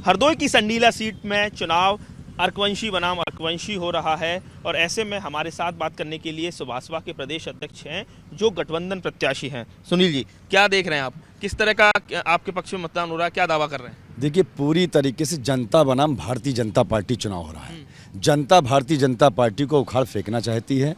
हरदोई की संडीला सीट में चुनाव अर्कवंशी बनाम अर्कवंशी हो रहा है और ऐसे में हमारे साथ बात करने के लिए सुभाषपा के प्रदेश अध्यक्ष हैं जो गठबंधन प्रत्याशी हैं। सुनील जी, क्या देख रहे हैं आप, किस तरह का आपके पक्ष में मतदान हो रहा है, क्या दावा कर रहे हैं? देखिए, पूरी तरीके से जनता बनाम भारतीय जनता पार्टी चुनाव हो रहा है। जनता भारतीय जनता पार्टी को उखाड़ फेंकना चाहती है।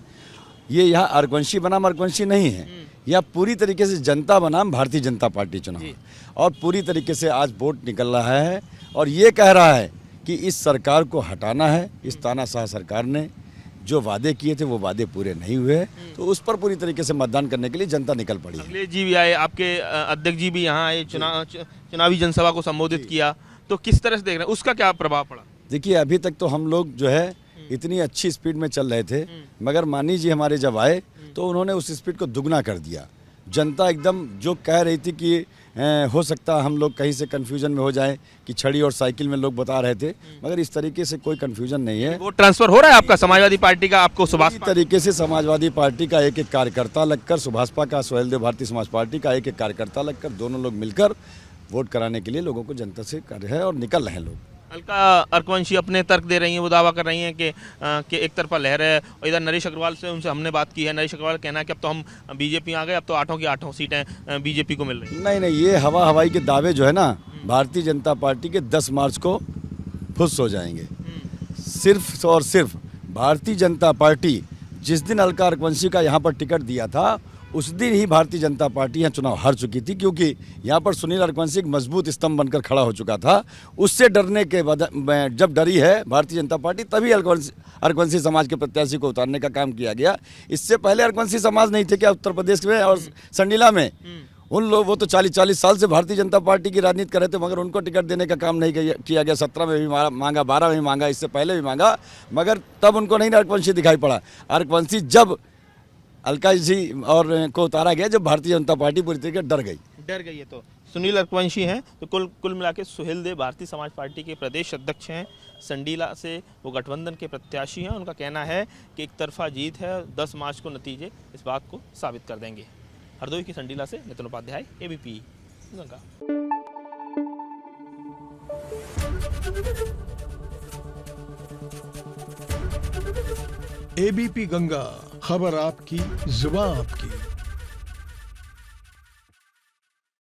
ये यहाँ अर्कवंशी बनाम अर्कवंशी नहीं है, यह पूरी तरीके से जनता बनाम भारतीय जनता पार्टी चुनाव है। और पूरी तरीके से आज वोट निकल रहा है और ये कह रहा है कि इस सरकार को हटाना है। इस तानाशाह सरकार ने जो वादे किए थे वो वादे पूरे नहीं हुए, तो उस पर पूरी तरीके से मतदान करने के लिए जनता निकल पड़ी है। अखिलेश जी भी आए, आपके अध्यक्ष जी भी यहाँ आए, चुनावी जनसभा को संबोधित किया, तो किस तरह से देख रहे हैं, उसका क्या प्रभाव पड़ा? देखिए, अभी तक तो हम लोग जो है इतनी अच्छी स्पीड में चल रहे थे, मगर मानी जी हमारे जब आए तो उन्होंने उस स्पीड को दुगना कर दिया। जनता एकदम जो कह रही थी कि हो सकता हम लोग कहीं से कन्फ्यूजन में हो जाए कि छड़ी और साइकिल में लोग बता रहे थे, मगर इस तरीके से कोई कन्फ्यूजन नहीं है। वोट ट्रांसफर हो रहा है आपका समाजवादी पार्टी का, आपको सुभाषपा तरीके से समाजवादी पार्टी का एक एक कार्यकर्ता लगकर, सुभाषपा का सुहेलदेव भारतीय समाज पार्टी का एक एक कार्यकर्ता लगकर, दोनों लोग मिलकर वोट कराने के लिए लोगों को जनता से कर रहे हैं और निकल रहे हैं लोग। अलका अर्कवंशी अपने तर्क दे रही हैं, वो दावा कर रही हैं कि एक तरफा लहर है। और इधर नरेश अग्रवाल से उनसे हमने बात की है, नरेश अग्रवाल कहना है कि अब तो हम बीजेपी आ गए, अब तो 8 की 8 सीटें बीजेपी को मिल रही हैं। नहीं, ये हवाई के दावे जो है ना, भारतीय जनता पार्टी के 10 मार्च को फुस हो जाएंगे। सिर्फ और सिर्फ भारतीय जनता पार्टी जिस दिन अलका अर्कवंशी का यहाँ पर टिकट दिया था उस दिन ही भारतीय जनता पार्टी यहाँ चुनाव हार चुकी थी, क्योंकि यहाँ पर सुनील अर्कवंशी एक मजबूत स्तंभ बनकर खड़ा हो चुका था। उससे डरने के बाद जब डरी है भारतीय जनता पार्टी, तभी अर्कवंशी समाज के प्रत्याशी को उतारने का काम किया गया। इससे पहले अर्कवंशी समाज नहीं थे क्या उत्तर प्रदेश में और संडीला में? उन लोग वो तो 40 साल से भारतीय जनता पार्टी की राजनीति कर रहे थे, मगर उनको टिकट देने का काम नहीं किया गया। 17 में भी मांगा, 12 में भी मांगा, इससे पहले भी मांगा, मगर तब उनको नहीं अर्कवंशी दिखाई पड़ा। अर्कवंशी जब अलका जी और को उतारा गया, जब भारतीय जनता पार्टी पूरी तरीके डर गई है। तो सुनील अर्कवंशी हैं, तो कुल मिला के सुहेलदेव भारतीय समाज पार्टी के प्रदेश अध्यक्ष हैं। संडीला से वो गठबंधन के प्रत्याशी हैं। उनका कहना है कि एक तरफा जीत है, 10 मार्च को नतीजे इस बात को साबित कर देंगे। हरदोई की संडीला से नितिन उपाध्याय, ABP गंगा। ABP गंगा, खबर आपकी, जुबान आपकी।